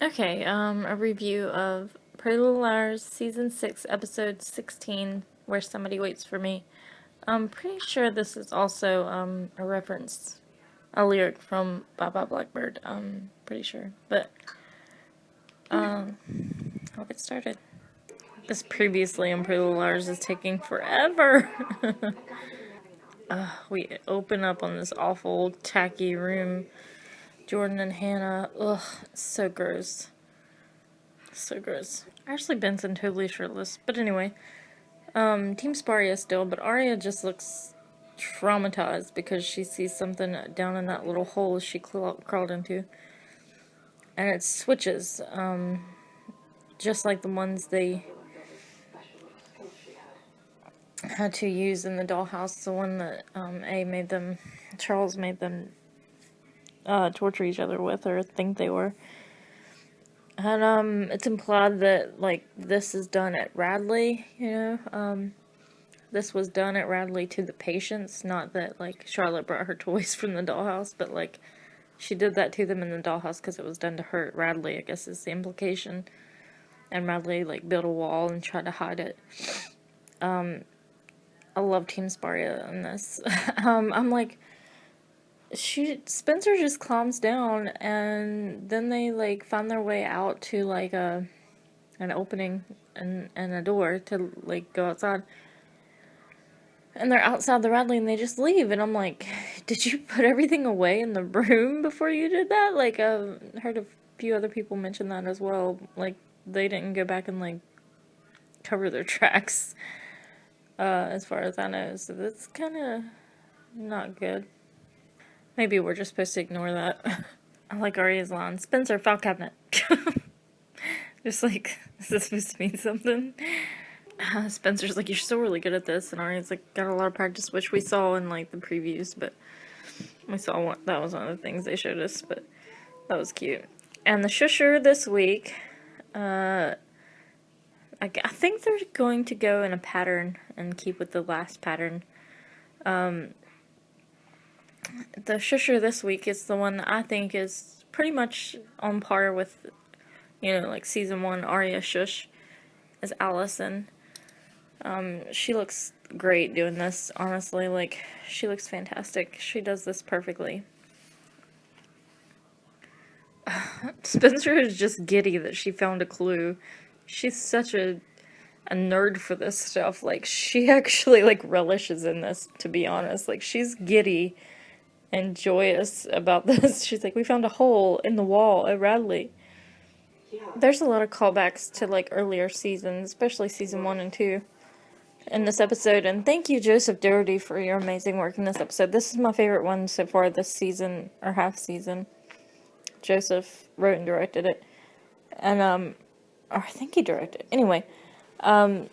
Okay, a review of Pretty Little Liars, Season 6, Episode 16, Where Somebody Waits for Me. I'm pretty sure this is also, a reference, a lyric from Bye Bye Blackbird, pretty sure. But, I'll get started. This previously on Pretty Little Liars is taking forever! We open up on this awful, tacky room. Jordan and Hannah, ugh, so gross. So gross. Ashley Benson totally shirtless. But anyway, Team Sparia still, but Arya just looks traumatized because she sees something down in that little hole she crawled into. And it switches, just like the ones they had to use in the dollhouse. The one that Charles made them torture each other with, or think they were. And, it's implied that, like, this is done at Radley, this was done at Radley to the patients, not that, like, Charlotte brought her toys from the dollhouse, but, like, she did that to them in the dollhouse because it was done to her at Radley, I guess is the implication. And Radley, like, built a wall and tried to hide it. I love Team Sparia in this. I'm like, Spencer just calms down, and then they, like, find their way out to, like, an opening and a door to, like, go outside. And they're outside the Radley, and they just leave, and I'm like, did you put everything away in the room before you did that? Like, I heard a few other people mention that as well, like, they didn't go back and, like, cover their tracks, as far as I know, so that's kind of not good. Maybe we're just supposed to ignore that. I like Arya's line, Spencer, file cabinet. Just like, is this supposed to mean something? Spencer's like, you're still really good at this, and Arya's like, got a lot of practice, which we saw in, like, the previews, but we saw that was one of the things they showed us, but that was cute. And the shusher this week, I think they're going to go in a pattern and keep with the last pattern. The shusher this week is the one I think is pretty much on par with, like season 1 Arya shush, is Allison. She looks great doing this, honestly, like, she looks fantastic. She does this perfectly. Spencer is just giddy that she found a clue. She's such a nerd for this stuff. Like, she actually, like, relishes in this, to be honest. Like, she's giddy and joyous about this. She's like, we found a hole in the wall at Radley. There's a lot of callbacks to, like, earlier seasons, especially season 1 and 2 in this episode. And thank you, Joseph Doherty, for your amazing work in this episode. This is my favorite one so far this season, or half season. Joseph wrote and directed it. And, or I think he directed it. Anyway, her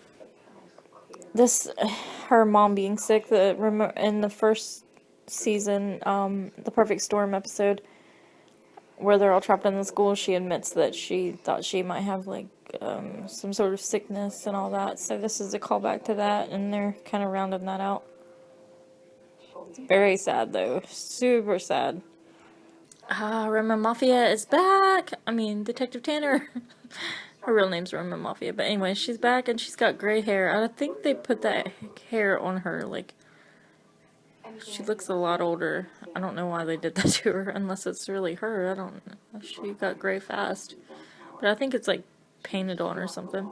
mom being sick, in the first season, the Perfect Storm episode, where they're all trapped in the school, she admits that she thought she might have, like, some sort of sickness and all that, so this is a callback to that, and they're kind of rounding that out. It's very sad, though. Super sad. Roma Mafia is back! I mean, Detective Tanner. Her real name's Roma Mafia, but anyway, she's back, and she's got gray hair. I think they put that hair on her, like, she looks a lot older. I don't know why they did that to her, unless it's really her. I don't know. She got gray fast. But I think it's, like, painted on or something.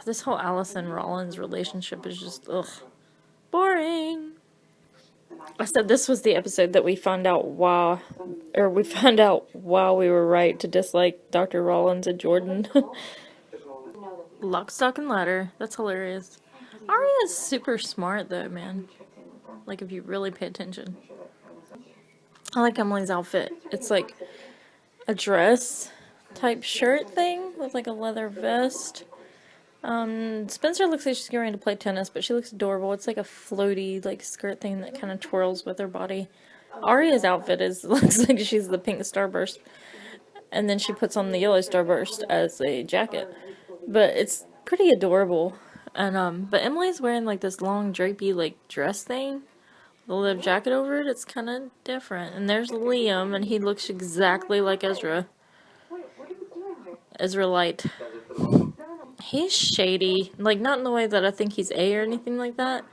This whole Allison Rollins relationship is just, ugh, boring. I said this was the episode that we found out while we were right to dislike Dr. Rollins and Jordan. Lock, stock, and ladder. That's hilarious. Arya is super smart, though, man. Like, if you really pay attention. I like Emily's outfit. It's like a dress type shirt thing with like a leather vest. Spencer looks like she's getting ready to play tennis, but she looks adorable. It's like a floaty, like, skirt thing that kind of twirls with her body. Arya's outfit looks like she's the pink starburst, and then she puts on the yellow starburst as a jacket. But it's pretty adorable. And but Emily's wearing like this long drapey like dress thing, the leather jacket over it. It's kind of different. And there's Liam, and he looks exactly like Ezra. Israelite. He's shady. Like, not in the way that I think he's A or anything like that.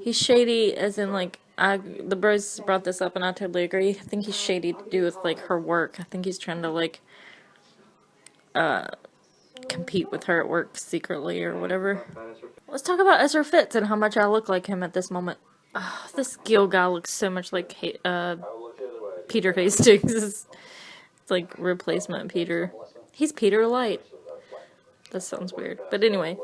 He's shady as in, like, the bros brought this up and I totally agree. I think he's shady to do with, like, her work. I think he's trying to, like, compete with her at work secretly or whatever. Let's talk about Ezra Fitz and how much I look like him at this moment. This Gil guy looks so much like Peter Hastings. It's like replacement Peter. He's Peter Light. That sounds weird. But anyway,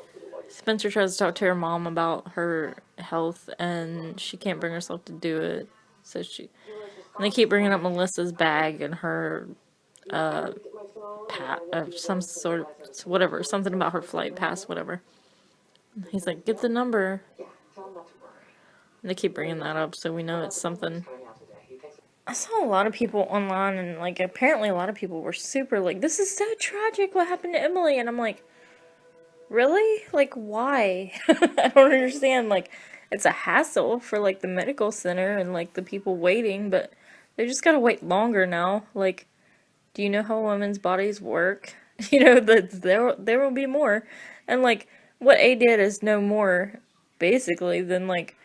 Spencer tries to talk to her mom about her health, and she can't bring herself to do it. So and they keep bringing up Melissa's bag and her some sort of whatever, something about her flight pass, whatever. He's like, get the number. And they keep bringing that up, so we know it's something. I saw a lot of people online, and like apparently a lot of people were super like, this is so tragic what happened to Emily, and I'm like, really? Like, why? I don't understand. Like, it's a hassle for like the medical center and like the people waiting, but they just gotta wait longer now. Like, do you know how women's bodies work? You know that there will be more, and like what A did is no more, basically, than like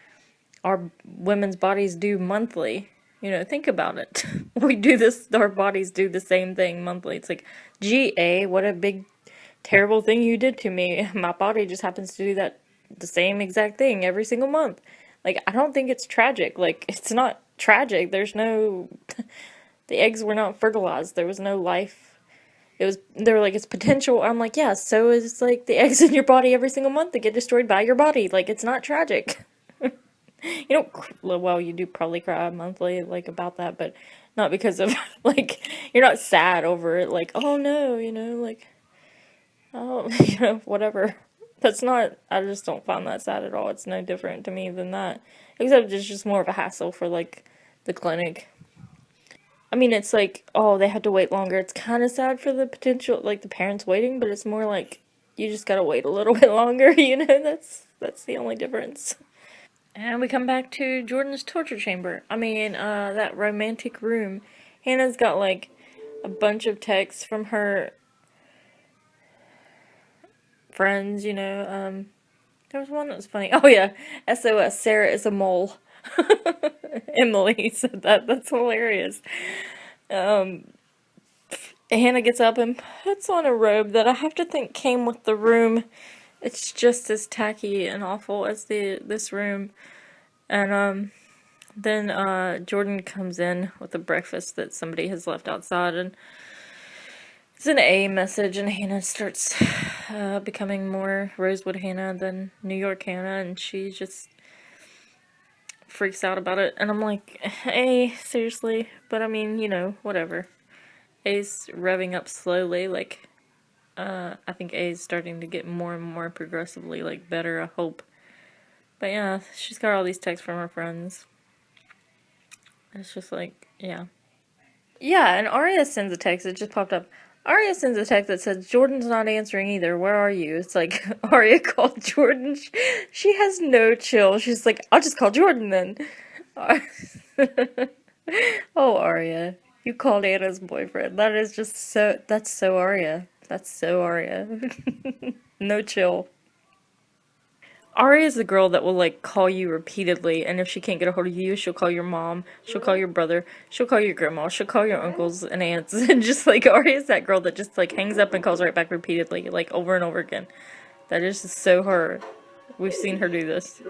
our women's bodies do monthly. You know, think about it. We do this, our bodies do the same thing monthly. It's like, gee, A, what a big, terrible thing you did to me. My body just happens to do that, the same exact thing every single month. Like, I don't think it's tragic. Like, it's not tragic. There's no, the eggs were not fertilized. There was no life. They were like, it's potential. I'm like, yeah, so is like the eggs in your body every single month that get destroyed by your body. Like, it's not tragic. You don't, well, you do probably cry monthly, like, about that, but not because of, like, you're not sad over it, like, oh no, you know, like, oh, you know, whatever. That's not, I just don't find that sad at all. It's no different to me than that. Except it's just more of a hassle for, like, the clinic. I mean, it's like, oh, they had to wait longer. It's kind of sad for the potential, like, the parents waiting, but it's more like, you just gotta wait a little bit longer, you know? That's the only difference. And we come back to Jordan's torture chamber. I mean, that romantic room. Hannah's got, like, a bunch of texts from her friends, you know. There was one that was funny. Oh, yeah. SOS, Sarah is a mole. Emily said that. That's hilarious. Hannah gets up and puts on a robe that I have to think came with the room. It's just as tacky and awful as this room. And, then Jordan comes in with a breakfast that somebody has left outside, and it's an A message, and Hannah starts becoming more Rosewood Hannah than New York Hannah, and she just freaks out about it. And I'm like, A, seriously? But I mean, you know, whatever. A's revving up slowly, like, I think A's starting to get more and more progressively, like, better, I hope. But yeah, she's got all these texts from her friends. It's just like, yeah. Yeah, and Arya sends a text. It just popped up. Arya sends a text that says, Jordan's not answering either. Where are you? It's like, Arya called Jordan. She has no chill. She's like, I'll just call Jordan then. Oh, Arya. You called Anna's boyfriend. That is just so, that's so Arya. That's so Arya. No chill. Arya is the girl that will, like, call you repeatedly, and if she can't get a hold of you, she'll call your mom, she'll call your brother, she'll call your grandma, she'll call your uncles and aunts, and just, like, Arya is that girl that just, like, hangs up and calls right back repeatedly, like, over and over again. That is just so her. We've seen her do this.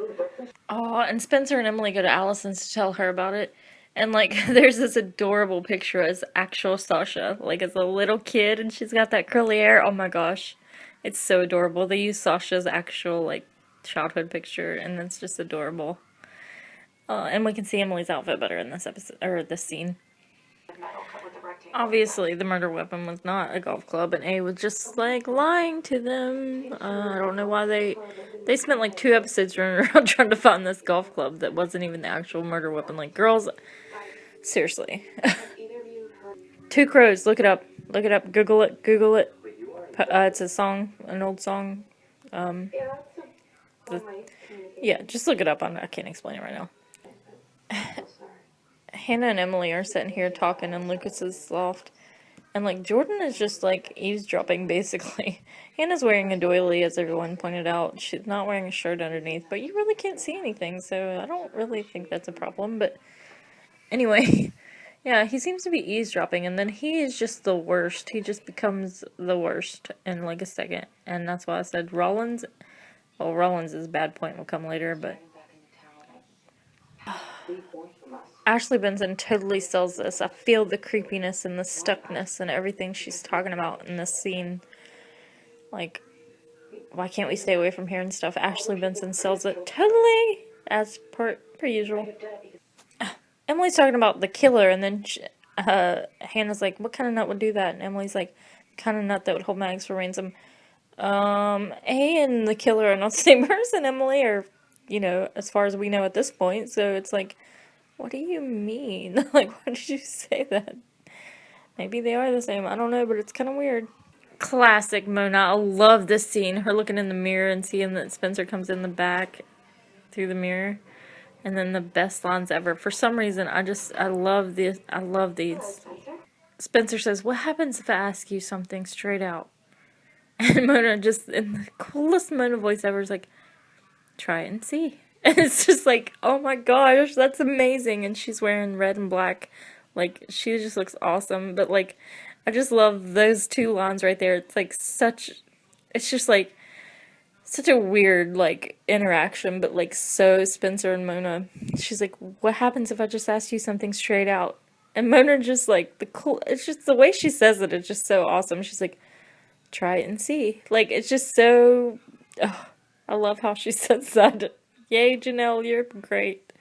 Oh, and Spencer and Emily go to Allison's to tell her about it, and, like, there's this adorable picture as actual Sasha, like, as a little kid, and she's got that curly hair. Oh my gosh. It's so adorable. They use Sasha's actual, like, childhood picture, and it's just adorable. And we can see Emily's outfit better in this episode, or this scene. Obviously, the murder weapon was not a golf club, and A was just, like, lying to them. I don't know why they spent, like, 2 episodes running around trying to find this golf club that wasn't even the actual murder weapon. Like, girls, seriously. Two Crows, look it up. Look it up. Google it. Google it. It's a song, an old song. Yeah, just look it up. I can't explain it right now. Hannah and Emily are sitting here talking in Lucas's loft, And, like, Jordan is just, like, eavesdropping, basically. Hannah's wearing a doily, as everyone pointed out. She's not wearing a shirt underneath, but you really can't see anything, so I don't really think that's a problem. But anyway, yeah, he seems to be eavesdropping, and then he is just the worst. He just becomes the worst in, like, a second. And that's why I said Rollins. Well, Rollins' bad point will come later, but Ashley Benson totally sells this. I feel the creepiness and the stuckness and everything she's talking about in this scene. Like, why can't we stay away from here and stuff? Ashley Benson sells it totally, as per usual. Emily's talking about the killer, and then Hannah's like, what kind of nut would do that? And Emily's like, kind of nut that would hold Mags for ransom. A and the killer are not the same person, Emily, or, you know, as far as we know at this point. So it's like, what do you mean? Like, why did you say that? Maybe they are the same. I don't know, but it's kind of weird. Classic Mona. I love this scene. Her looking in the mirror and seeing that Spencer comes in the back through the mirror. And then the best lines ever. For some reason, I love this. I love these. Spencer says, what happens if I ask you something straight out? And Mona just, in the coolest Mona voice ever, is like, try it and see. And it's just like, oh my gosh, that's amazing. And she's wearing red and black. Like, she just looks awesome. But, like, I just love those two lines right there. It's like it's just like, such a weird, like, interaction. But, like, so Spencer and Mona. She's like, what happens if I just ask you something straight out? And Mona just, like, it's just the way she says it. It's just so awesome. She's like, try it and see. Like, it's just so, I love how she says that. Yay, Janelle, you're great.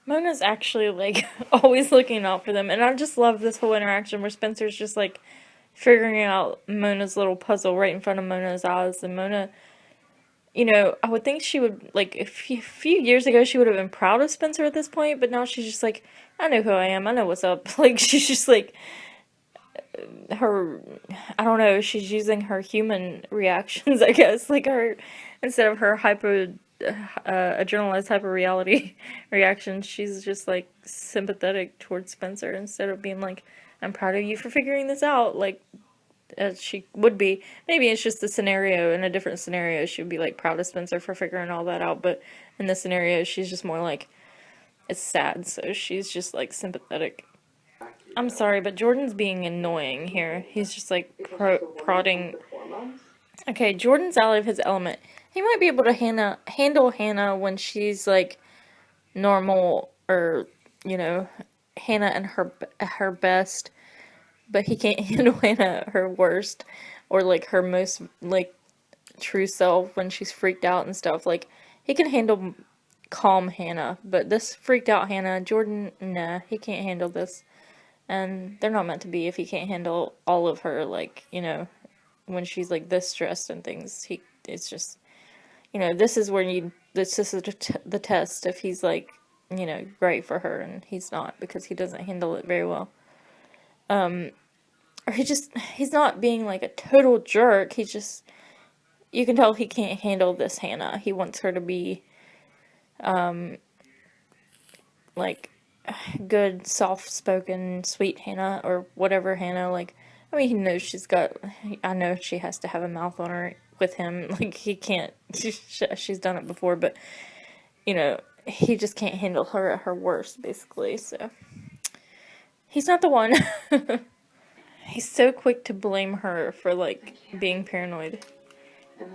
Mona's actually, like, always looking out for them, and I just love this whole interaction where Spencer's just, like, figuring out Mona's little puzzle right in front of Mona's eyes, and Mona, you know, I would think she would, like, a few years ago she would have been proud of Spencer at this point, but now she's just like, I know who I am, I know what's up. Like, she's just, like, I don't know, she's using her human reactions, I guess, like instead of her adrenalized hyper reality reactions, she's just like sympathetic towards Spencer instead of being like, I'm proud of you for figuring this out, like, as she would be. Maybe it's just a scenario, in a different scenario, she would be like proud of Spencer for figuring all that out, but in this scenario, she's just more like, it's sad, so she's just like sympathetic. I'm sorry, but Jordan's being annoying here. He's just like prodding. Okay, Jordan's out of his element. He might be able to handle Hannah when she's like normal, or, you know, Hannah and her best, but he can't handle Hannah at her worst, or like her most like true self when she's freaked out and stuff. Like, he can handle calm Hannah, but this freaked out Hannah, Jordan, nah, he can't handle this. And they're not meant to be if he can't handle all of her, like, you know, when she's, like, this stressed and things. It's just, you know, this is where this is the test if he's, like, you know, great for her, and he's not, because he doesn't handle it very well. Or he's not being, like, a total jerk, he's just, you can tell he can't handle this Hannah. He wants her to be, like, good, soft-spoken, sweet Hannah, or whatever Hannah, like, I mean, he knows I know she has to have a mouth on her with him, like, he can't, she's done it before, but, you know, he just can't handle her at her worst, basically, so, he's not the one. He's so quick to blame her for, like, being paranoid.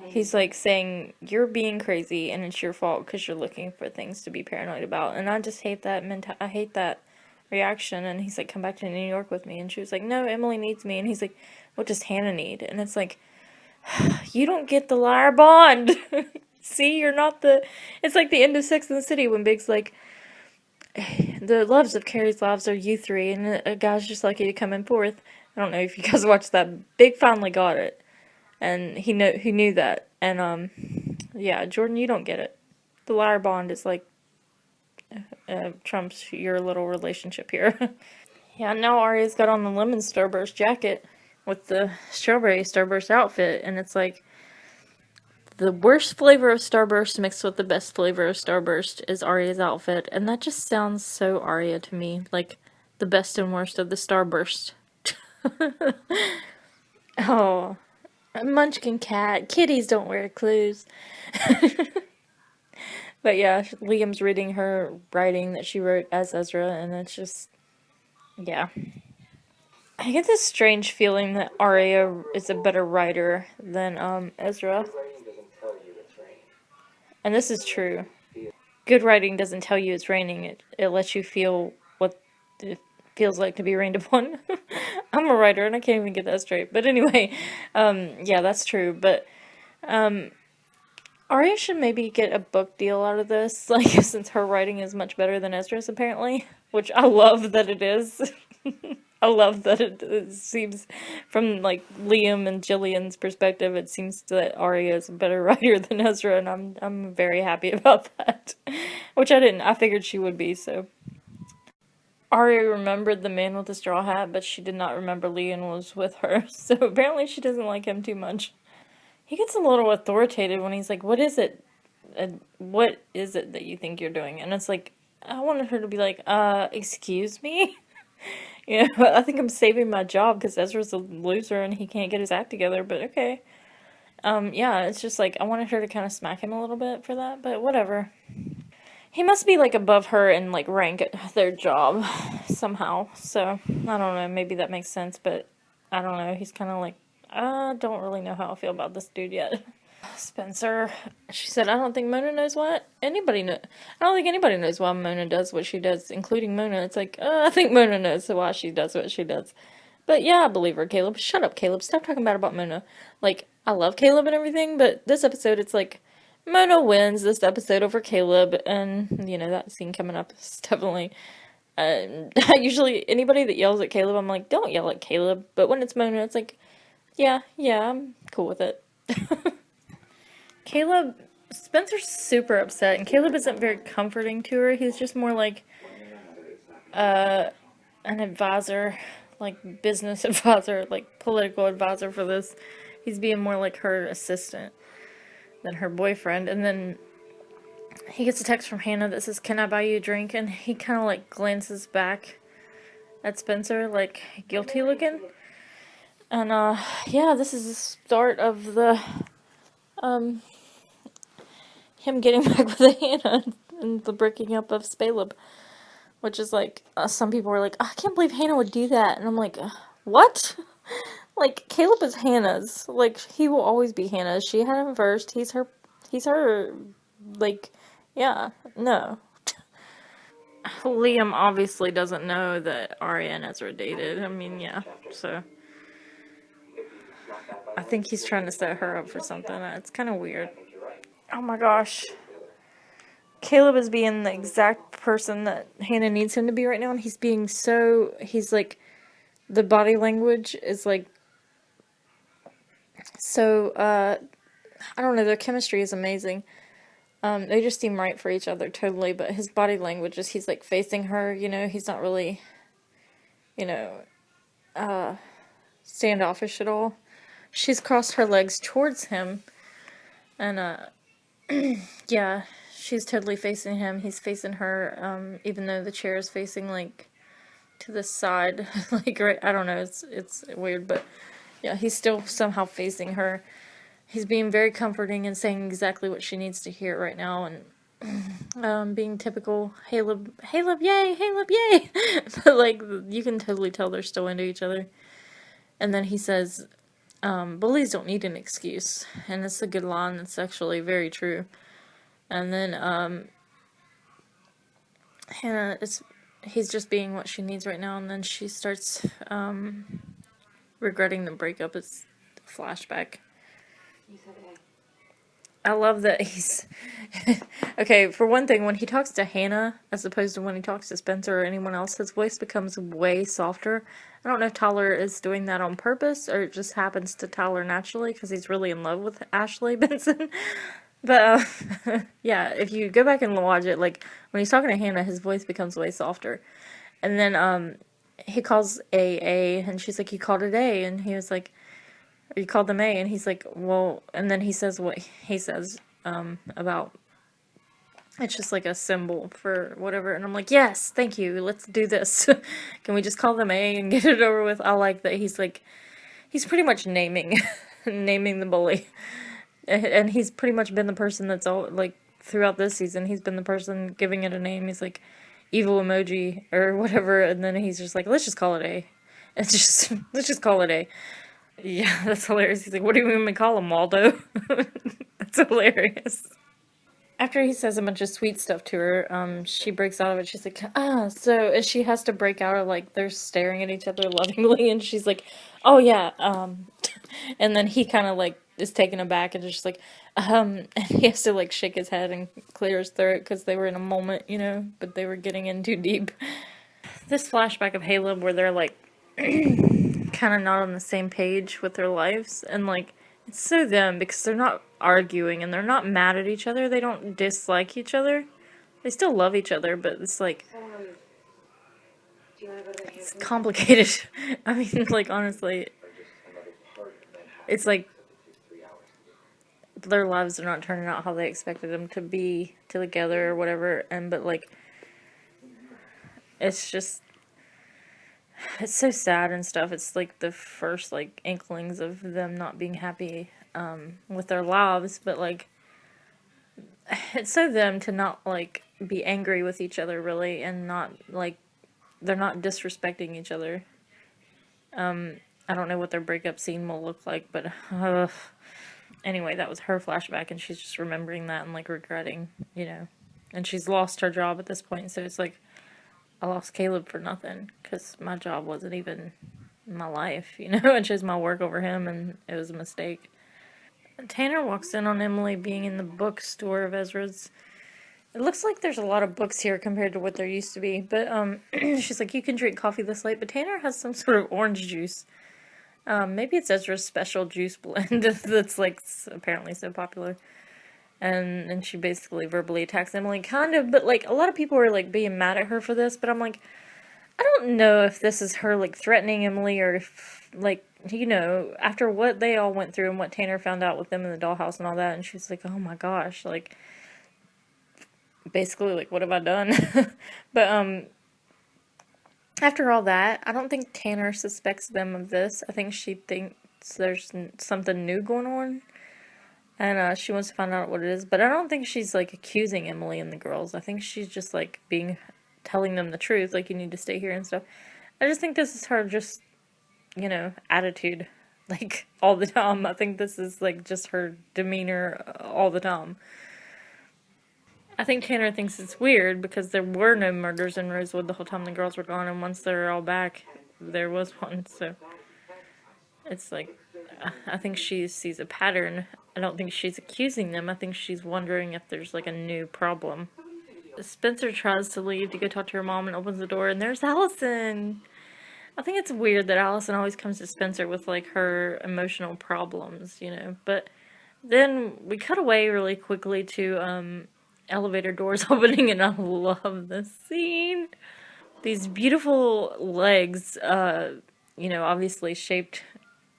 He's like saying, you're being crazy and it's your fault because you're looking for things to be paranoid about. And I just hate that I hate that reaction. And he's like, come back to New York with me. And she was like, no, Emily needs me. And he's like, what does Hannah need? And it's like, you don't get the liar bond. See, you're not it's like the end of Sex and the City when Big's like, the loves of Carrie's lives are you three. And a guy's just lucky to come in fourth. I don't know if you guys watched that. Big finally got it. And he knew that. And, yeah, Jordan, you don't get it. The liar bond is, like, trumps your little relationship here. Yeah, now Arya's got on the lemon Starburst jacket with the strawberry Starburst outfit. And it's, like, the worst flavor of Starburst mixed with the best flavor of Starburst is Arya's outfit. And that just sounds so Arya to me. Like, the best and worst of the Starburst. Oh, a munchkin cat. Kitties don't wear clues. But yeah, Liam's reading her writing that she wrote as Ezra, and it's just, yeah. I get this strange feeling that Arya is a better writer than Ezra, and this is true. Good writing doesn't tell you it's raining; it lets you feel what it feels like to be rained upon. I'm a writer, and I can't even get that straight. But anyway, yeah, that's true. But Arya should maybe get a book deal out of this, like since her writing is much better than Ezra's apparently, which I love that it is. I love that it seems from like Liam and Jillian's perspective, it seems that Arya is a better writer than Ezra, and I'm very happy about that. Which I didn't. I figured she would be. So Arya remembered the man with the straw hat, but she did not remember Liam was with her. So apparently she doesn't like him too much. He gets a little authoritative when he's like, "What is it? What is it that you think you're doing?" And it's like, I wanted her to be like, excuse me? Yeah, I think I'm saving my job because Ezra's a loser and he can't get his act together, but okay. Yeah, it's just like, I wanted her to kind of smack him a little bit for that, but whatever. He must be, like, above her in, like, rank at their job somehow, so, I don't know, maybe that makes sense, but I don't know, he's kind of like, I don't really know how I feel about this dude yet. Spencer, she said, I don't think Mona knows what anybody knows. I don't think anybody knows why Mona does what she does, including Mona. It's like, I think Mona knows why she does what she does. But yeah, I believe her, Caleb. Shut up, Caleb. Stop talking bad about Mona. Like, I love Caleb and everything, but this episode, it's like, Mona wins this episode over Caleb, and, that scene coming up is definitely. Usually, anybody that yells at Caleb, I'm like, don't yell at Caleb. But when it's Mona, it's like, yeah, I'm cool with it. Caleb, Spencer's super upset, and Caleb isn't very comforting to her. He's just more like an advisor, like business advisor, like political advisor for this. He's being more like her assistant than her boyfriend. And then he gets a text from Hannah that says, "Can I buy you a drink?" And he kind of like glances back at Spencer, like guilty looking. And yeah, this is the start of the him getting back with Hannah and the breaking up of Spaleb. Which is like, some people are like, I can't believe Hannah would do that. And I'm like, what? Like, Caleb is Hannah's. Like, he will always be Hannah's. She had him first. He's her, like, yeah, no. Liam obviously doesn't know that Arya and Ezra dated. I mean, yeah, so. I think he's trying to set her up for something. It's kind of weird. Oh my gosh. Caleb is being the exact person that Hannah needs him to be right now, and he's like, the body language is like, so, I don't know, their chemistry is amazing. They just seem right for each other, totally, but his body language is, he's like facing her, he's not really, you know, standoffish at all. She's crossed her legs towards him, and, yeah, she's totally facing him, he's facing her, even though the chair is facing, like, to the side, like, right, I don't know, it's weird, but, yeah, he's still somehow facing her. He's being very comforting and saying exactly what she needs to hear right now, and being typical Caleb, yay, Caleb, yay! But, like, you can totally tell they're still into each other. And then he says, bullies don't need an excuse. And it's a good line, it's actually very true. And then, Hannah, he's just being what she needs right now, and then she starts, regretting the breakup. It's a flashback. I love that he's okay, for one thing, when he talks to Hannah as opposed to when he talks to Spencer or anyone else, his voice becomes way softer. I don't know if Tyler is doing that on purpose or it just happens to Tyler naturally because he's really in love with Ashley Benson. But yeah, if you go back and watch it, like when he's talking to Hannah, his voice becomes way softer. And then he calls A, and she's like, "You called it A," and he was like, you called them A, and he's like, well, and then he says what he says, about It's just like a symbol for whatever. And I'm like, yes, thank you. Let's do this. Can we just call them A and get it over with? I like that he's like, he's pretty much naming, naming the bully. And he's pretty much been the person that's all, like, throughout this season, he's been the person giving it a name. He's like, evil emoji or whatever. And then he's just like, let's just call it A. It's just, let's just call it A. Yeah, that's hilarious. He's like, what do you mean we call him, Waldo? That's hilarious. After he says a bunch of sweet stuff to her, she breaks out of it. She's like, so, and she has to break out of, like, they're staring at each other lovingly, and she's like, oh yeah, and then he kind of, like, is taken aback and just like, and he has to, like, shake his head and clear his throat because they were in a moment, you know, but they were getting in too deep. This flashback of Caleb where they're, like, kind of not on the same page with their lives, and like it's so them because they're not arguing and they're not mad at each other. They don't dislike each other. They still love each other, but it's like it's complicated. I mean, like honestly, it's like their lives are not turning out how they expected them to be together or whatever. And but like it's just it's so sad and stuff. It's like the first like inklings of them not being happy with their lives, but like it's so them to not like be angry with each other really and not like they're not disrespecting each other. I don't know what their breakup scene will look like, but anyway, that was her flashback and she's just remembering that and like regretting, you know. And she's lost her job at this point, so it's like I lost Caleb for nothing because my job wasn't even my life, you know. I chose my work over him and it was a mistake. Tanner walks in on Emily being in the bookstore of Ezra's. It looks like there's a lot of books here compared to what there used to be, but she's like, you can drink coffee this late, but Tanner has some sort of orange juice. Maybe it's Ezra's special juice blend that's like apparently so popular. And she basically verbally attacks Emily, kind of, but like a lot of people are like being mad at her for this, but I'm like, I don't know if this is her like threatening Emily or if like, you know, after what they all went through and what Tanner found out with them in the dollhouse and all that, and she's like, oh my gosh, like basically like what have I done? But after all that, I don't think Tanner suspects them of this. I think she thinks there's something new going on, and she wants to find out what it is. But I don't think she's like accusing Emily and the girls. I think she's just like telling them the truth, like you need to stay here and stuff. I just think this is her just, you know, attitude, like all the time. I think this is like just her demeanor all the time. I think Tanner thinks it's weird because there were no murders in Rosewood the whole time the girls were gone, and once they're all back, there was one. So it's like, I think she sees a pattern. I don't think she's accusing them. I think she's wondering if there's like a new problem. Spencer tries to leave to go talk to her mom and opens the door, and there's Allison. I think it's weird that Allison always comes to Spencer with like her emotional problems, you know. But then we cut away really quickly to elevator doors opening, and I love this scene. These beautiful legs, you know, obviously shaped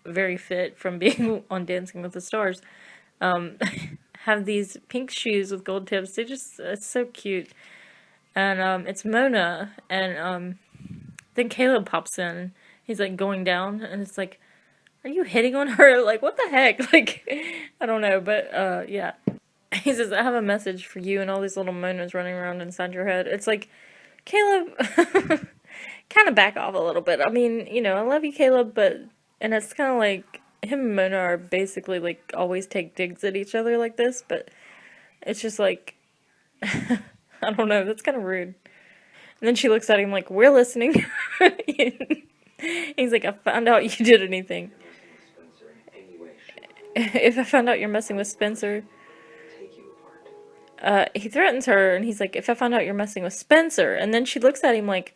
very fit from being on Dancing with the Stars, um, have these pink shoes with gold tips. They just, it's so cute. And it's Mona, and then Caleb pops in. He's like going down, and it's like, are you hitting on her? Like, what the heck? Like, I don't know, but yeah. He says, I have a message for you, and all these little Monas running around inside your head. It's like, Caleb, kind of back off a little bit. I mean, you know, I love you, Caleb, but, and it's kind of like, him and Mona are basically, like, always take digs at each other like this, but it's just like, I don't know, that's kind of rude. And then she looks at him like, we're listening. He's like, I found out you did anything. If I found out you're messing with Spencer, he threatens her, and he's like, if I find out you're messing with Spencer. And then she looks at him like,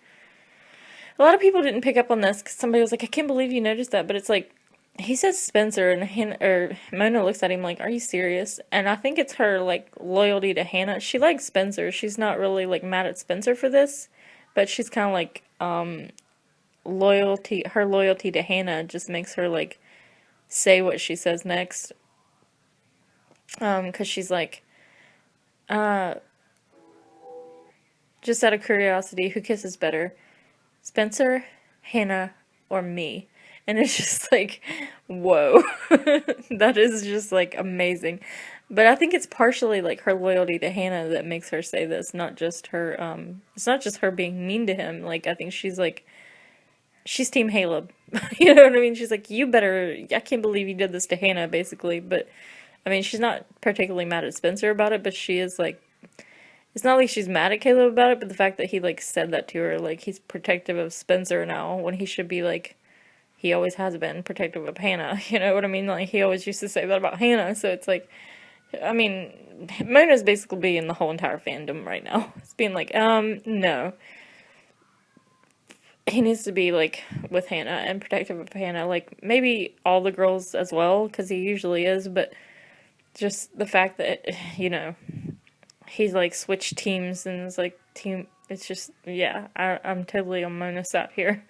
a lot of people didn't pick up on this, because somebody was like, I can't believe you noticed that, but it's like, he says Spencer, and Mona looks at him like, are you serious? And I think it's her, like, loyalty to Hannah. She likes Spencer. She's not really, like, mad at Spencer for this, but she's kind of like, her loyalty to Hannah just makes her, like, say what she says next. Because she's like, just out of curiosity, who kisses better? Spencer, Hannah, or me? And it's just like, whoa. That is just like amazing. But I think it's partially like her loyalty to Hannah that makes her say this, not just her, it's not just her being mean to him. Like, I think she's like, she's Team Caleb. You know what I mean? She's like, you better, I can't believe you did this to Hannah, basically. But, I mean, she's not particularly mad at Spencer about it, but she is like, it's not like she's mad at Caleb about it, but the fact that he, like, said that to her, like, he's protective of Spencer now, when he should be, like, he always has been protective of Hannah. You know what I mean? Like, he always used to say that about Hannah, so it's like, I mean, Mona's basically being the whole entire fandom right now. It's being like, no. He needs to be, like, with Hannah and protective of Hannah. Like, maybe all the girls as well, because he usually is, but just the fact that, you know, he's, like, switched teams and it's, like, it's just, yeah, I'm totally on Mona's side here.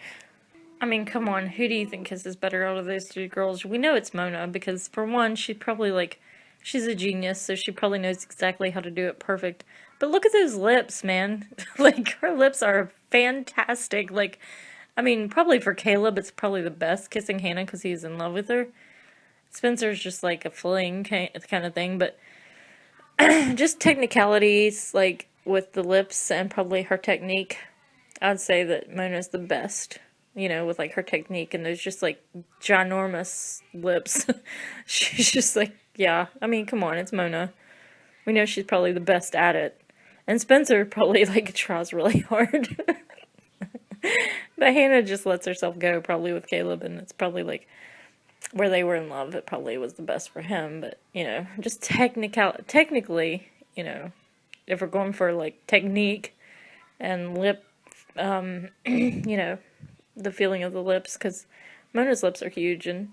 I mean, come on, who do you think kisses better out of those two girls? We know it's Mona, because for one, she probably, like, she's a genius, so she probably knows exactly how to do it perfect. But look at those lips, man. Like, her lips are fantastic. Like, I mean, probably for Caleb, it's probably the best kissing Hannah because he's in love with her. Spencer's just like a fling kind of thing, but just technicalities, like, with the lips and probably her technique, I'd say that Mona's the best. You know, with, like, her technique and those just, like, ginormous lips. She's just, like, yeah. I mean, come on, it's Mona. We know she's probably the best at it. And Spencer probably, like, tries really hard. But Hannah just lets herself go, probably, with Caleb, and it's probably, like, where they were in love, it probably was the best for him. But, you know, just technically, you know, if we're going for, like, technique and lip, you know, the feeling of the lips, because Mona's lips are huge, and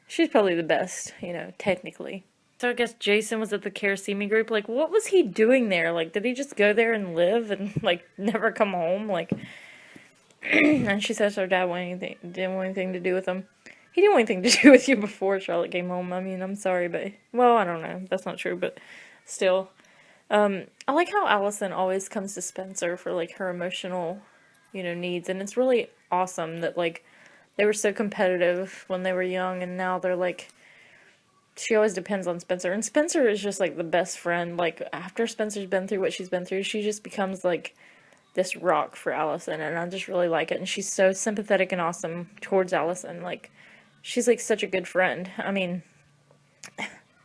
she's probably the best, you know, technically. So I guess Jason was at the Care See Me group. Like, what was he doing there? Like, did he just go there and live and, like, never come home? Like, and she says her dad didn't want anything to do with him. He didn't want anything to do with you before Charlotte came home. I mean, I'm sorry, but, well, I don't know. That's not true, but still. I like how Allison always comes to Spencer for, like, her emotional, you know, needs, and it's really awesome that, like, they were so competitive when they were young, and now they're, like, she always depends on Spencer, and Spencer is just, like, the best friend. Like, after Spencer's been through what she's been through, she just becomes, like, this rock for Allison, and I just really like it, and she's so sympathetic and awesome towards Allison. Like, she's, like, such a good friend. I mean,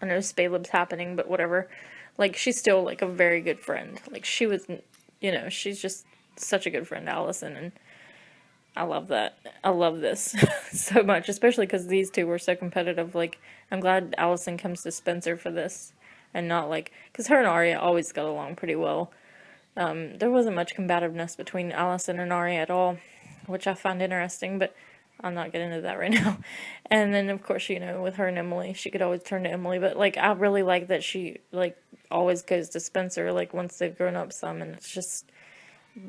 I know Spaleb's happening, but whatever. Like, she's still, like, a very good friend. Like, she was, you know, she's just such a good friend, Allison, and I love that. I love this so much, especially because these two were so competitive. Like, I'm glad Allison comes to Spencer for this, and not, like, because her and Arya always got along pretty well. There wasn't much combativeness between Allison and Arya at all, which I find interesting, but I'm not getting into that right now. And then, of course, you know, with her and Emily, she could always turn to Emily, but, like, I really like that she, like, always goes to Spencer, like, once they've grown up some, and it's just,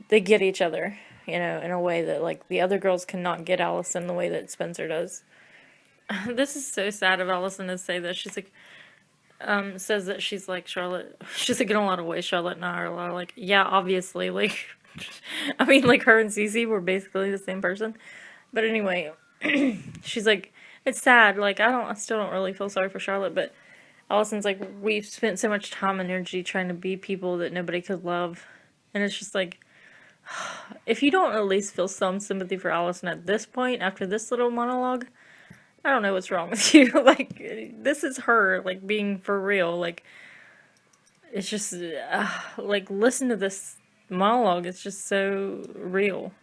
they get each other, you know, in a way that, like, the other girls cannot get Allison the way that Spencer does. This is so sad of Allison to say this. She's like, says that she's like Charlotte. She's like, in a lot of ways, Charlotte and I are a lot like, yeah, obviously, like, I mean, like, her and Cece were basically the same person. But anyway, she's like, it's sad. Like, I still don't really feel sorry for Charlotte, but Allison's like, we've spent so much time and energy trying to be people that nobody could love. And it's just like, if you don't at least feel some sympathy for Allison at this point, after this little monologue, I don't know what's wrong with you. Like, this is her, like, being for real. Like, it's just, like, listen to this monologue. It's just so real.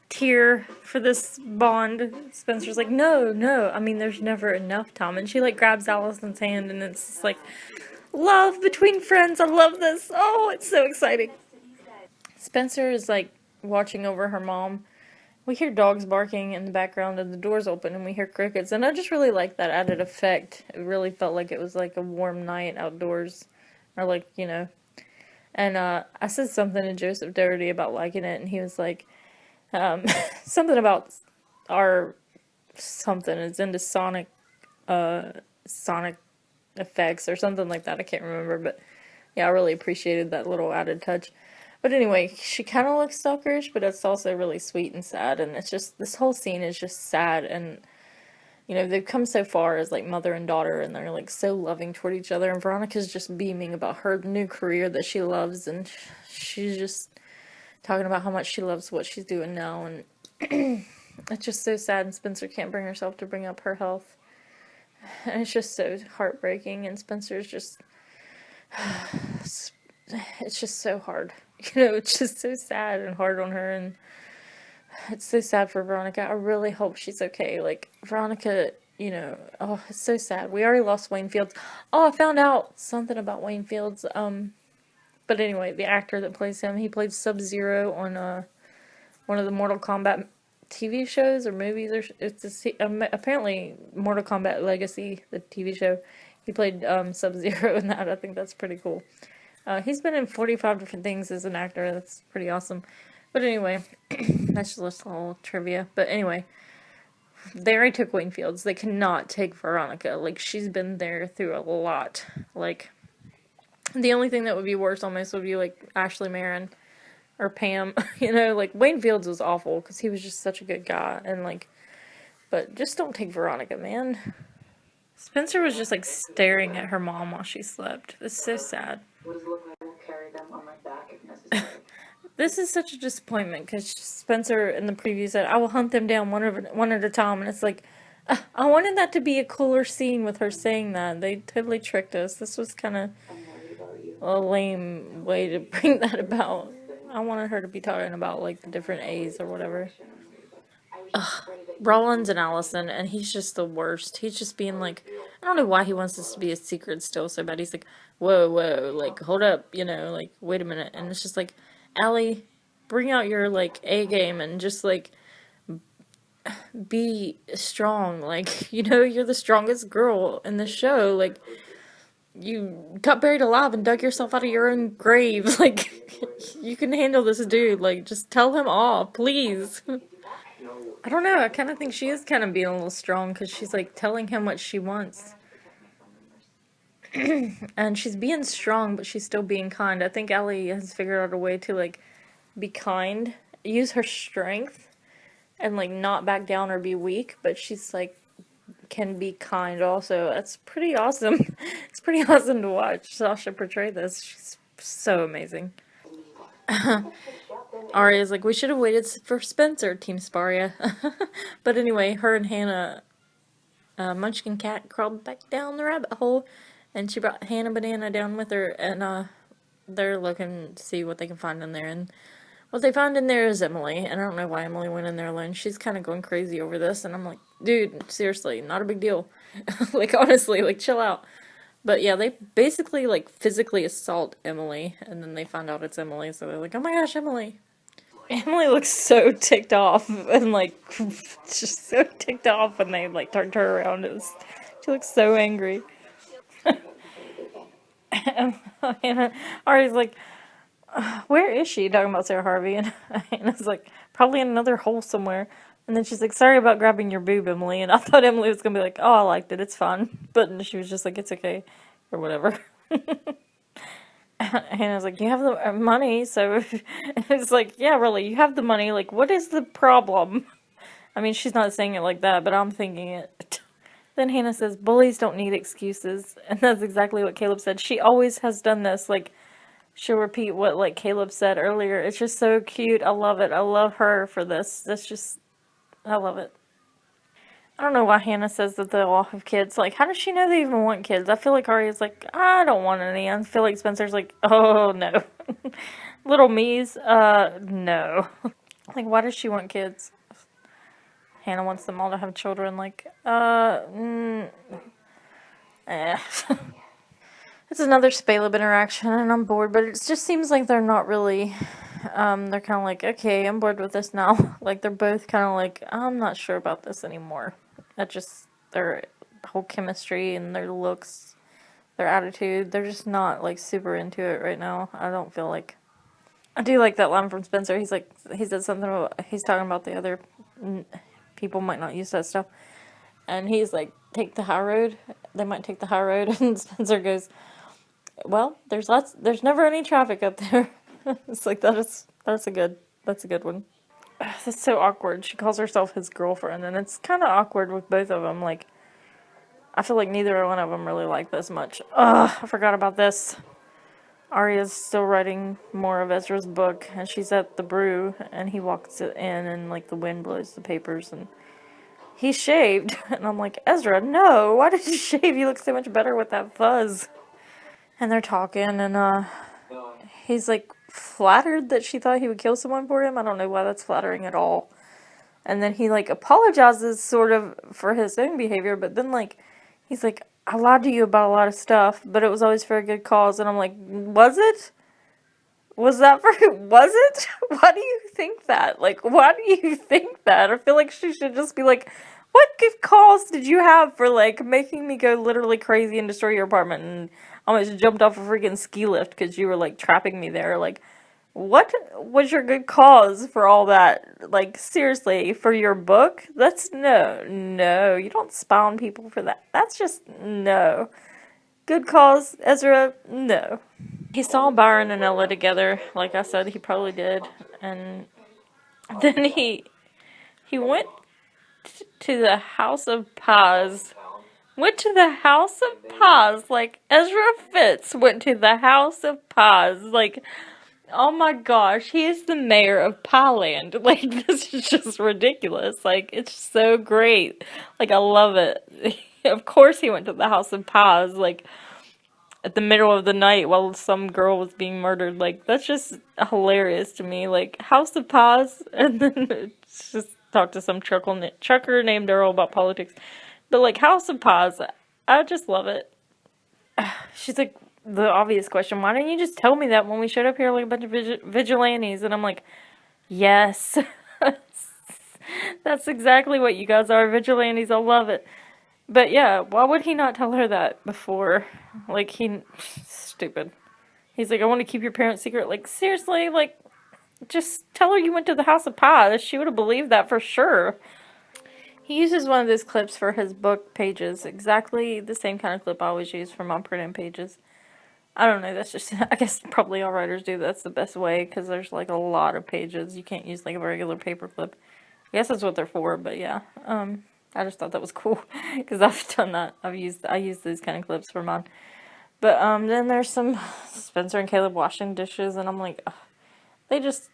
Tear for this bond. Spencer's like, no, no. I mean, there's never enough time. And she, like, grabs Allison's hand, and it's just like, love between friends. I love this. Oh, it's so exciting. Spencer is, like, watching over her mom. We hear dogs barking in the background, and the door's open, and we hear crickets, and I just really like that added effect. It really felt like it was, like, a warm night outdoors, or, like, you know, and, I said something to Joseph Doherty about liking it, and he was like, something about our, something is into sonic effects, or something like that, I can't remember, but, yeah, I really appreciated that little added touch. But anyway, she kind of looks stalkerish, but it's also really sweet and sad. And it's just, this whole scene is just sad. And, you know, they've come so far as like mother and daughter, and they're like so loving toward each other. And Veronica's just beaming about her new career that she loves. And she's just talking about how much she loves what she's doing now. And it's just so sad. And Spencer can't bring herself to bring up her health. And it's just so heartbreaking. And Spencer's just, it's just so hard. You know, it's just so sad and hard on her, and it's so sad for Veronica. I really hope she's okay. Like, Veronica, you know, oh, it's so sad. We already lost Wayne Fields. Oh, I found out something about Wayne Fields. But anyway, the actor that plays him, he played Sub-Zero on one of the Mortal Kombat TV shows or movies. Or it's apparently Mortal Kombat Legacy, the TV show. He played Sub-Zero in that. I think that's pretty cool. He's been in 45 different things as an actor. That's pretty awesome. But anyway, that's just a little trivia. But anyway, they already took Wayne Fields. They cannot take Veronica. Like, she's been there through a lot. Like, the only thing that would be worse almost would be, like, Ashley Marin or Pam. You know, like, Wayne Fields was awful because he was just such a good guy. And, like, but just don't take Veronica, man. Spencer was just, like, staring at her mom while she slept. It's so sad. What does it look like? I will carry them on my back if necessary. This is such a disappointment because Spencer in the preview said, I will hunt them down one at a time. And it's like, I wanted that to be a cooler scene with her saying that. They totally tricked us. This was kind of a lame way to bring that about. I wanted her to be talking about, like, the different A's or whatever. Ugh. Rollins and Allison, and he's just the worst. He's just being like, I don't know why he wants this to be a secret still so bad. He's like, whoa, like, hold up, you know, like, wait a minute. And it's just like, Allie, bring out your, like, A game and just, like, be strong. Like, you know, you're the strongest girl in the show. Like, you got buried alive and dug yourself out of your own grave. Like, you can handle this dude. Like, just tell him off, please. I don't know, I kind of think she is kind of being a little strong because she's, like, telling him what she wants. And she's being strong, but she's still being kind. I think Ellie has figured out a way to, like, be kind, use her strength, and, like, not back down or be weak, but she's, like, can be kind also. That's pretty awesome. It's pretty awesome to watch Sasha portray this. She's so amazing. Arya's like, we should have waited for Spencer, Team Sparia. But anyway, her and Hannah, Munchkin Cat crawled back down the rabbit hole, and she brought Hannah Banana down with her, and they're looking to see what they can find in there. And what they found in there is Emily, and I don't know why Emily went in there alone. She's kind of going crazy over this, and I'm like, dude, seriously, not a big deal. Like, honestly, like, chill out. But yeah, they basically, like, physically assault Emily, and then they find out it's Emily, so they're like, oh my gosh, Emily. Emily looks so ticked off, and, like, just so ticked off when they, like, turned her around. She looks so angry. And Ari's like, where is she? Talking about Sarah Harvey, and Hannah's like, probably in another hole somewhere. And then she's like, sorry about grabbing your boob, Emily. And I thought Emily was going to be like, oh, I liked it, it's fun. But she was just like, it's okay, or whatever. Hannah's like, you have the money, so it's like, yeah, really, you have the money. Like, what is the problem? I mean, she's not saying it like that, but I'm thinking it. Then Hannah says, bullies don't need excuses. And that's exactly what Caleb said. She always has done this. Like, she'll repeat what, like, Caleb said earlier. It's just so cute. I love it. I love her for this. That's just, I love it. I don't know why Hannah says that they'll all have kids. Like, how does she know they even want kids? I feel like Arya's like, I don't want any. I feel like Spencer's like, oh, no. Little me's, no. Like, why does she want kids? Hannah wants them all to have children. Like, It's another Spaleb interaction, and I'm bored, but it just seems like they're not really, they're kind of like, okay, I'm bored with this now. Like, they're both kind of like, I'm not sure about this anymore. That just, their whole chemistry and their looks, their attitude, they're just not, like, super into it right now. I don't feel like. I do like that line from Spencer. He's like, he said something about, he's talking about the other people might not use that stuff. And he's like, take the high road. They might take the high road. And Spencer goes, well, there's never any traffic up there. It's like that's a good one. That's so awkward. She calls herself his girlfriend, and it's kind of awkward with both of them. Like, I feel like neither one of them really like this much. Ugh, I forgot about this. Arya's still writing more of Ezra's book, and she's at the brew, and he walks in, and like the wind blows the papers, and he's shaved, and I'm like, Ezra, no, why did you shave? You look so much better with that fuzz. And they're talking, and he's like flattered that she thought he would kill someone for him. I don't know why that's flattering at all. And then he like apologizes sort of for his own behavior, but then like he's like, I lied to you about a lot of stuff, but it was always for a good cause. And I'm like, was it? Was that for, was it? Why do you think that? Like, why do you think that? I feel like she should just be like, what good cause did you have for, like, making me go literally crazy and destroy your apartment and almost jumped off a freaking ski lift because you were, like, trapping me there? Like, what was your good cause for all that? Like, seriously, for your book? That's, no, you don't spy on people for that. That's just, no. Good cause, Ezra, no. He saw Byron and Ella together, like I said, he probably did, and then he went to the House of Paz. Went to the House of Paz, like Ezra Fitz went to the House of Paz, like, oh my gosh, he is the mayor of Pieland, like, this is just ridiculous, like, it's so great, like, I love it. Of course he went to the House of Paz, like, at the middle of the night while some girl was being murdered. Like, that's just hilarious to me. Like, House of Paz, and then just talk to some trucker named Earl about politics. But, like, House of Paz, I just love it. She's like, the obvious question, why didn't you just tell me that when we showed up here like a bunch of vigilantes? And I'm like, yes. That's exactly what you guys are, vigilantes. I love it. But yeah, why would he not tell her that before? Like, stupid. He's like, I want to keep your parents' secret. Like, seriously? Like, just tell her you went to the House of Pie. She would have believed that for sure. He uses one of those clips for his book pages. Exactly the same kind of clip I always use for my print pages. I don't know, that's just, I guess probably all writers do. That's the best way, because there's like a lot of pages. You can't use like a regular paper clip. I guess that's what they're for, but yeah. I just thought that was cool, because I've done that. I use these kind of clips for mine. But then there's some Spencer and Caleb washing dishes, and I'm like, ugh, they just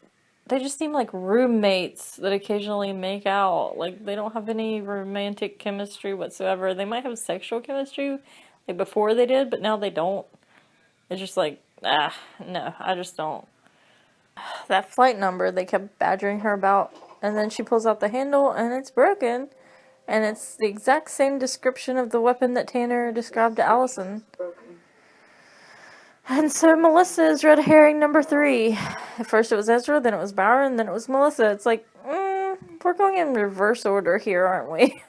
seem like roommates that occasionally make out. Like, they don't have any romantic chemistry whatsoever. They might have sexual chemistry, like before they did, but now they don't. It's just like, no, I just don't. That flight number they kept badgering her about, and then she pulls out the handle, and it's broken. And it's the exact same description of the weapon that Tanner described to Allison. And so Melissa is red herring number 3. At first it was Ezra, then it was Byron, then it was Melissa. It's like, we're going in reverse order here, aren't we?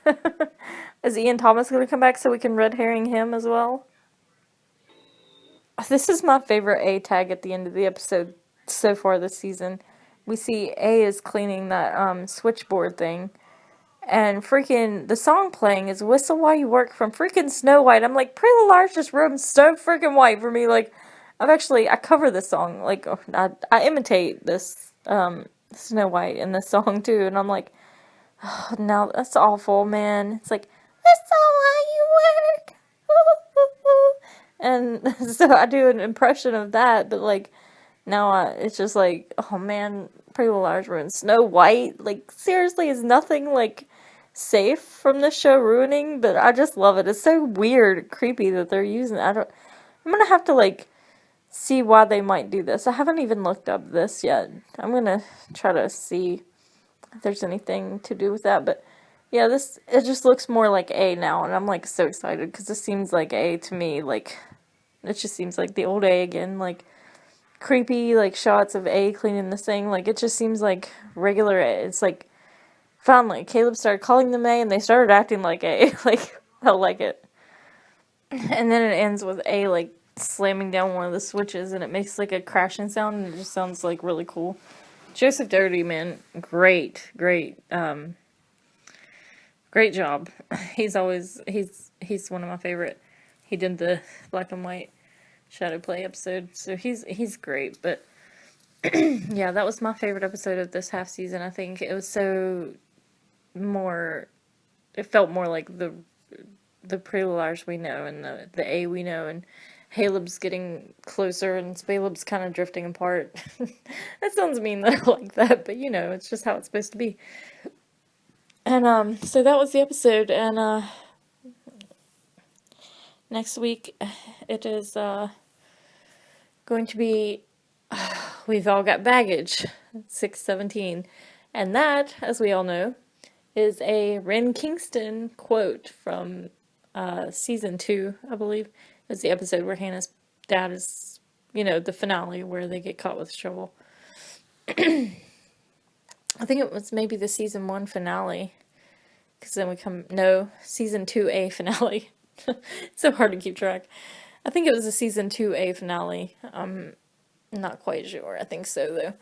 Is Ian Thomas going to come back so we can red herring him as well? This is my favorite A tag at the end of the episode so far this season. We see A is cleaning that switchboard thing. And freaking, the song playing is Whistle While You Work from freaking Snow White. I'm like, Pretty Little Liars just wrote so freaking white for me. Like, I cover this song. Like, I imitate this, Snow White in this song too. And I'm like, oh, no, that's awful, man. It's like, Whistle While You Work. Ooh, ooh, ooh. And so I do an impression of that, but like, now it's just like, oh man, Pretty Little Liars ruined Snow White. Like, seriously, is nothing like safe from this show ruining? But I just love it. It's so weird, creepy that they're using it. I'm gonna have to like see why they might do this. I haven't even looked up this yet. I'm gonna try to see if there's anything to do with that. But yeah, it just looks more like A now, and I'm like so excited because this seems like A to me. Like, it just seems like the old A again. Like, creepy, like, shots of A cleaning this thing. Like, it just seems like regular A. It's like, finally, Caleb started calling them A, and they started acting like A. Like, I like it. And then it ends with A, like, slamming down one of the switches, and it makes, like, a crashing sound, and it just sounds, like, really cool. Joseph Doherty, man, great job. He's one of my favorite. He did the black and white Shadow Play episode, so he's great. But Yeah, that was my favorite episode of this half season. I think it was so more. It felt more like the Prelars we know and the A we know, and Haleb's getting closer and Spaleb's kind of drifting apart. That sounds mean that I like that, but it's just how it's supposed to be. And so that was the episode, and next week it is going to be We've All Got Baggage, 617. And that, as we all know, is a Ren Kingston quote from season 2, I believe. It's the episode where Hannah's dad is, the finale where they get caught with a shovel. I think it was maybe the season 1 finale. Because then no, season 2A finale. It's so hard to keep track. I think it was the season 2A finale. I'm not quite sure. I think so, though.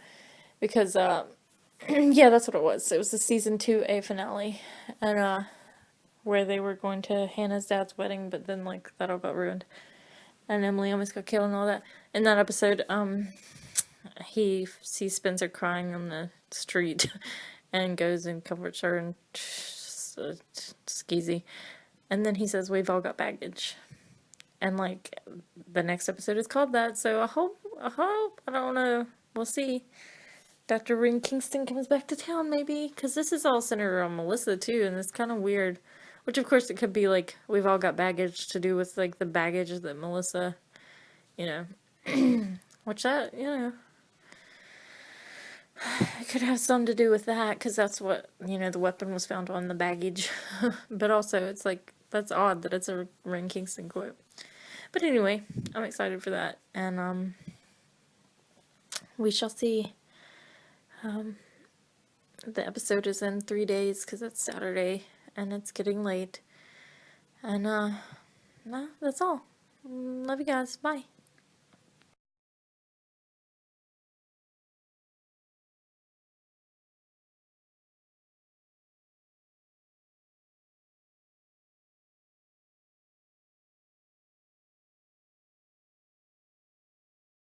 Because, yeah, that's what it was. It was the season 2A finale. And, where they were going to Hannah's dad's wedding, but then, that all got ruined. And Emily almost got killed and all that. In that episode, he sees Spencer crying on the street and goes and comforts her and skeezy. And then he says, "We've all got baggage." And, the next episode is called that, so I hope, I don't know, we'll see. Dr. Ren Kingston comes back to town, maybe, because this is all centered around Melissa, too, and it's kind of weird. Which, of course, it could be, we've all got baggage to do with, the baggage that Melissa, which that, it could have something to do with that, because that's what, the weapon was found on the baggage. But also, it's that's odd that it's a Ren Kingston quote. But anyway, I'm excited for that, and, we shall see. The episode is in 3 days, because it's Saturday, and it's getting late. And, no, that's all. Love you guys. Bye.